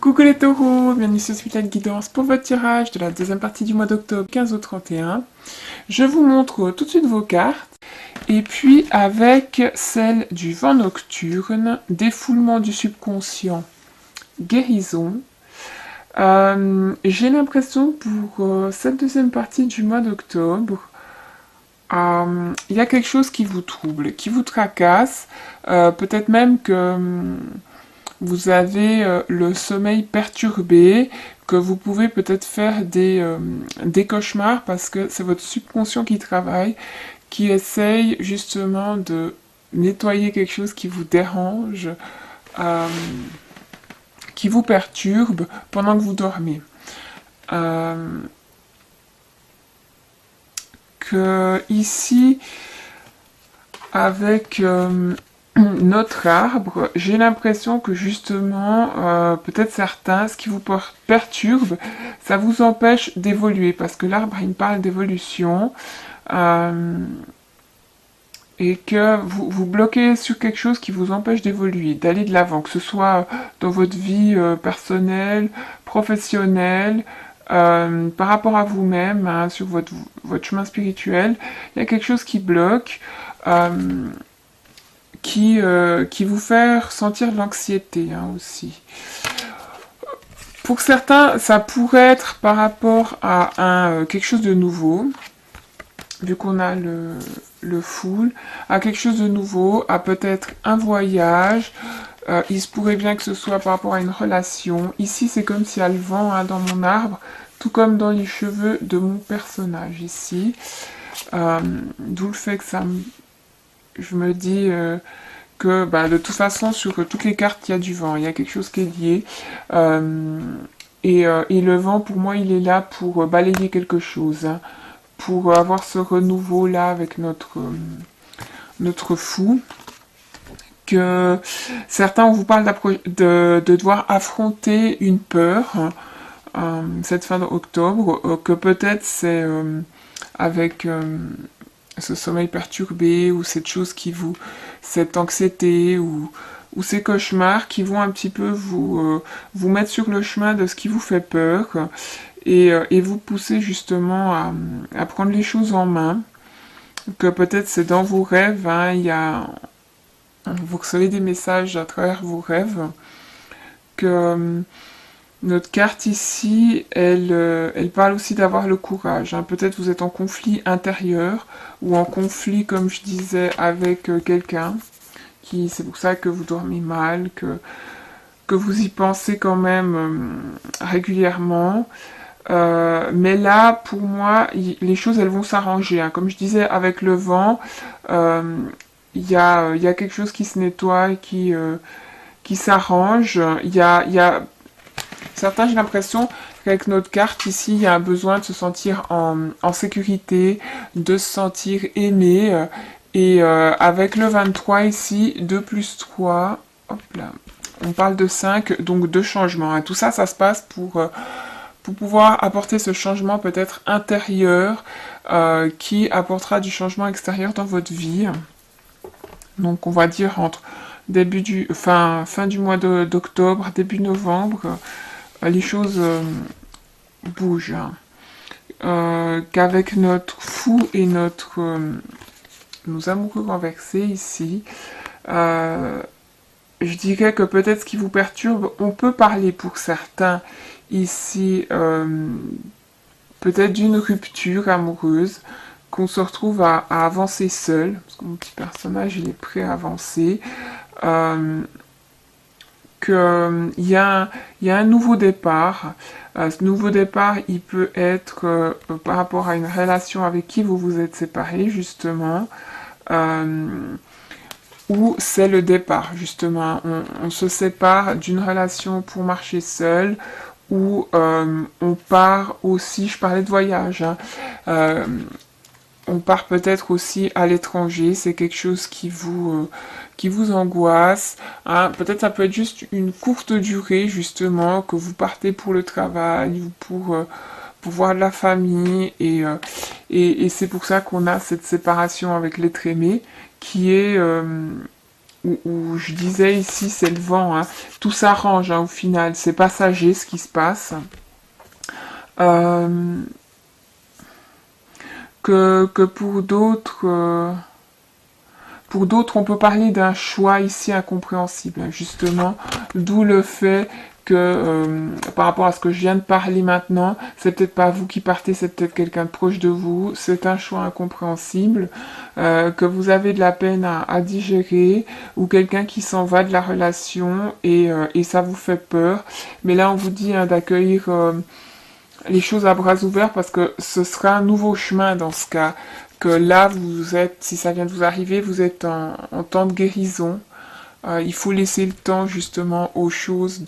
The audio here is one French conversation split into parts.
Coucou les taureaux, bienvenue sur Spotlight Guidance pour votre tirage de la deuxième partie du mois d'octobre 15 au 31. Je vous montre tout de suite vos cartes. Et puis avec celle du vent nocturne, défoulement du subconscient, guérison. J'ai l'impression pour cette deuxième partie du mois d'octobre, il y a quelque chose qui vous trouble, qui vous tracasse. Peut-être même que vous avez le sommeil perturbé, que vous pouvez peut-être faire des cauchemars parce que c'est votre subconscient qui travaille, qui essaye justement de nettoyer quelque chose qui vous dérange, euh, qui vous perturbe pendant que vous dormez. Que ici, avec notre arbre, j'ai l'impression que justement, peut-être certains, ce qui vous perturbe, ça vous empêche d'évoluer, parce que l'arbre, il me parle d'évolution, et que vous bloquez sur quelque chose qui vous empêche d'évoluer, d'aller de l'avant, que ce soit dans votre vie personnelle, professionnelle, par rapport à vous-même, hein, sur votre chemin spirituel, il y a quelque chose qui bloque, qui vous fait ressentir de l'anxiété hein, aussi. Pour certains, ça pourrait être par rapport à quelque chose de nouveau, vu qu'on a le full, à quelque chose de nouveau, à peut-être un voyage. Il se pourrait bien que ce soit par rapport à une relation. Ici, c'est comme s'il y a le vent hein, dans mon arbre, tout comme dans les cheveux de mon personnage ici. D'où le fait que je me dis que bah, de toute façon, sur toutes les cartes, il y a du vent, il y a quelque chose qui est lié. Et le vent, pour moi, il est là pour balayer quelque chose, hein, pour avoir ce renouveau-là avec notre fou. Que certains, on vous parle de devoir affronter une peur, cette fin d'octobre, que peut-être c'est avec ce sommeil perturbé ou cette chose cette anxiété ou ces cauchemars qui vont un petit peu vous mettre sur le chemin de ce qui vous fait peur et vous pousser justement à prendre les choses en main. Que peut-être c'est dans vos rêves, hein, vous recevez des messages à travers vos rêves, que notre carte ici, elle parle aussi d'avoir le courage. Hein. Peut-être vous êtes en conflit intérieur ou en conflit, comme je disais, avec quelqu'un. C'est pour ça que vous dormez mal, que vous y pensez quand même régulièrement. Mais là, pour moi, les choses, elles vont s'arranger. Hein. Comme je disais, avec le vent, il y a quelque chose qui se nettoie, qui s'arrange. Il y a certains, j'ai l'impression qu'avec notre carte ici, il y a un besoin de se sentir en sécurité, de se sentir aimé. Et avec le 23 ici, 2 plus 3, hop là, on parle de 5, donc de changement. Et tout ça, ça se passe pour pouvoir apporter ce changement peut-être intérieur qui apportera du changement extérieur dans votre vie. Donc on va dire entre fin du mois d'octobre, début novembre, les choses bougent. Qu'avec notre fou et nos amoureux renversés ici, je dirais que peut-être ce qui vous perturbe, on peut parler pour certains ici peut-être d'une rupture amoureuse, qu'on se retrouve à avancer seul, parce que mon petit personnage il est prêt à avancer, qu'il y a un nouveau départ. Ce nouveau départ, il peut être par rapport à une relation avec qui vous vous êtes séparés, justement, où c'est le départ, justement. On se sépare d'une relation pour marcher seul, où on part aussi, je parlais de voyage, hein, on part peut-être aussi à l'étranger, c'est quelque chose qui vous angoisse. Hein. Peut-être ça peut être juste une courte durée, justement, que vous partez pour le travail ou pour voir de la famille. Et c'est pour ça qu'on a cette séparation avec l'être aimé qui est où je disais ici, c'est le vent, hein. Tout s'arrange, hein, au final, c'est passager ce qui se passe. Euh, que pour d'autres, on peut parler d'un choix ici incompréhensible, hein, justement, d'où le fait que par rapport à ce que je viens de parler maintenant, c'est peut-être pas vous qui partez, c'est peut-être quelqu'un de proche de vous, c'est un choix incompréhensible, que vous avez de la peine à digérer, ou quelqu'un qui s'en va de la relation et ça vous fait peur. Mais là, on vous dit, hein, d'accueillir les choses à bras ouverts parce que ce sera un nouveau chemin dans ce cas. Que là, vous êtes, si ça vient de vous arriver, vous êtes en temps de guérison. Il faut laisser le temps justement aux choses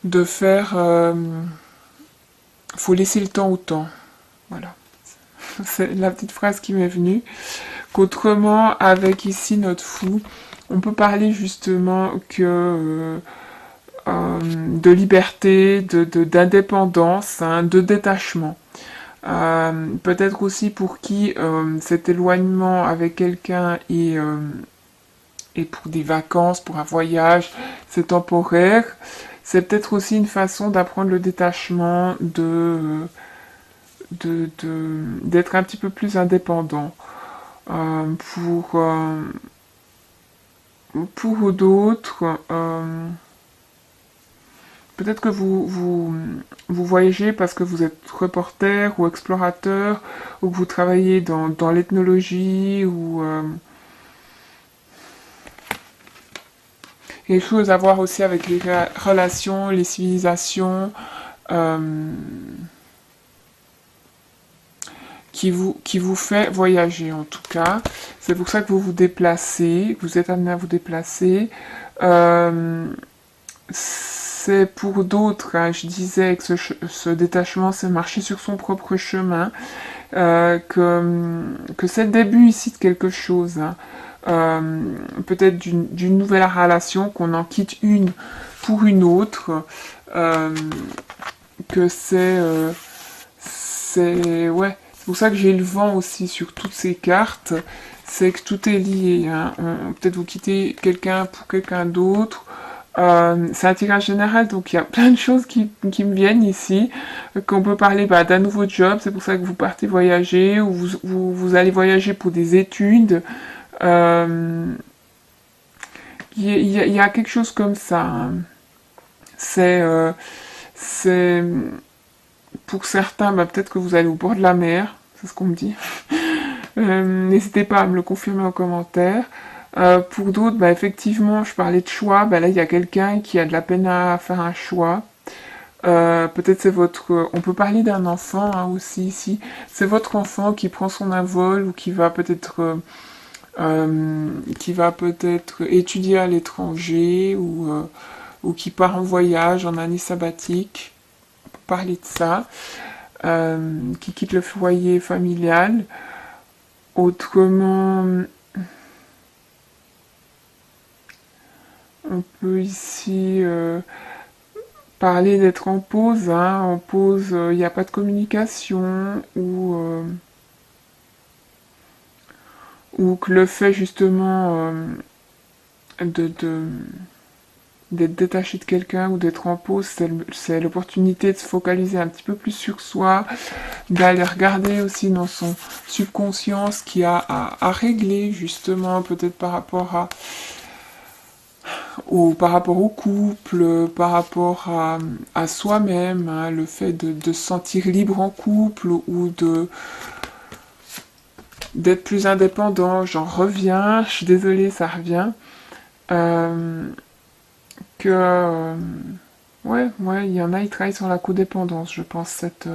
de faire. Faut laisser le temps au temps. Voilà. C'est la petite phrase qui m'est venue. Qu'autrement, avec ici notre fou, on peut parler justement que de liberté, d'indépendance, hein, de détachement. Peut-être aussi pour qui cet éloignement avec quelqu'un et pour des vacances, pour un voyage, c'est temporaire. C'est peut-être aussi une façon d'apprendre le détachement, d'être un petit peu plus indépendant. Euh, pour, euh, pour d'autres, peut-être que vous voyagez parce que vous êtes reporter ou explorateur, ou que vous travaillez dans l'ethnologie, ou quelque chose à voir aussi avec les relations, les civilisations, euh, qui vous fait voyager en tout cas. C'est pour ça que vous vous déplacez, que vous êtes amené à vous déplacer. Euh, c'est pour d'autres, hein, je disais que ce détachement, c'est marcher sur son propre chemin, que c'est le début ici de quelque chose, hein. Peut-être d'une nouvelle relation, qu'on en quitte une pour une autre, euh, que ouais, c'est pour ça que j'ai le vent aussi sur toutes ces cartes, c'est que tout est lié, hein. Peut-être vous quittez quelqu'un pour quelqu'un d'autre. C'est un tirage général, donc il y a plein de choses qui me viennent ici, qu'on peut parler d'un nouveau job, c'est pour ça que vous partez voyager, ou vous allez voyager pour des études. Euh, y a quelque chose comme ça, hein. C'est, euh, c'est, pour certains, peut-être que vous allez au bord de la mer, c'est ce qu'on me dit. N'hésitez pas à me le confirmer en commentaire. Pour d'autres, effectivement, je parlais de choix. Là, il y a quelqu'un qui a de la peine à faire un choix. Peut-être c'est votre... On peut parler d'un enfant, hein, aussi ici. C'est votre enfant qui prend son envol ou qui va peut-être étudier à l'étranger ou qui part en voyage en année sabbatique. On peut parler de ça. Qui quitte le foyer familial. Autrement, on peut ici parler d'être en pause, hein. En pause, il n'y a pas de communication, ou que le fait justement de, de- d'être détaché de quelqu'un ou d'être en pause, c'est l'opportunité de se focaliser un petit peu plus sur soi, d'aller regarder aussi dans son subconscient ce qu'il y a à régler justement, peut-être par rapport au couple, par rapport à soi-même, hein, le fait de se sentir libre en couple ou d'être plus indépendant. J'en reviens, je suis désolée, ça revient. Euh, que ouais, il y en a, ils travaillent sur la codépendance, je pense, cette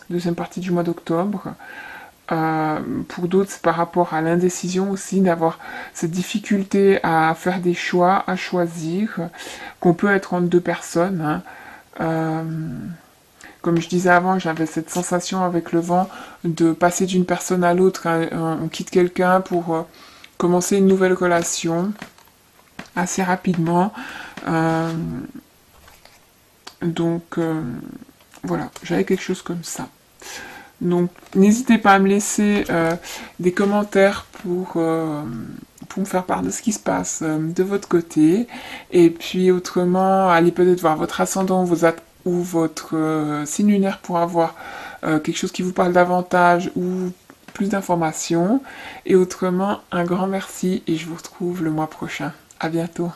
deuxième partie du mois d'octobre. Pour d'autres, c'est par rapport à l'indécision aussi, d'avoir cette difficulté à faire des choix, à choisir, qu'on peut être entre deux personnes, hein. Euh, Comme je disais avant, j'avais cette sensation avec le vent de passer d'une personne à l'autre, hein. On quitte quelqu'un pour commencer une nouvelle relation assez rapidement. Euh, donc voilà, j'avais quelque chose comme ça. Donc n'hésitez pas à me laisser des commentaires pour me faire part de ce qui se passe de votre côté. Et puis autrement, allez peut-être voir votre ascendant ou votre signe lunaire pour avoir quelque chose qui vous parle davantage ou plus d'informations. Et autrement, un grand merci et je vous retrouve le mois prochain. À bientôt.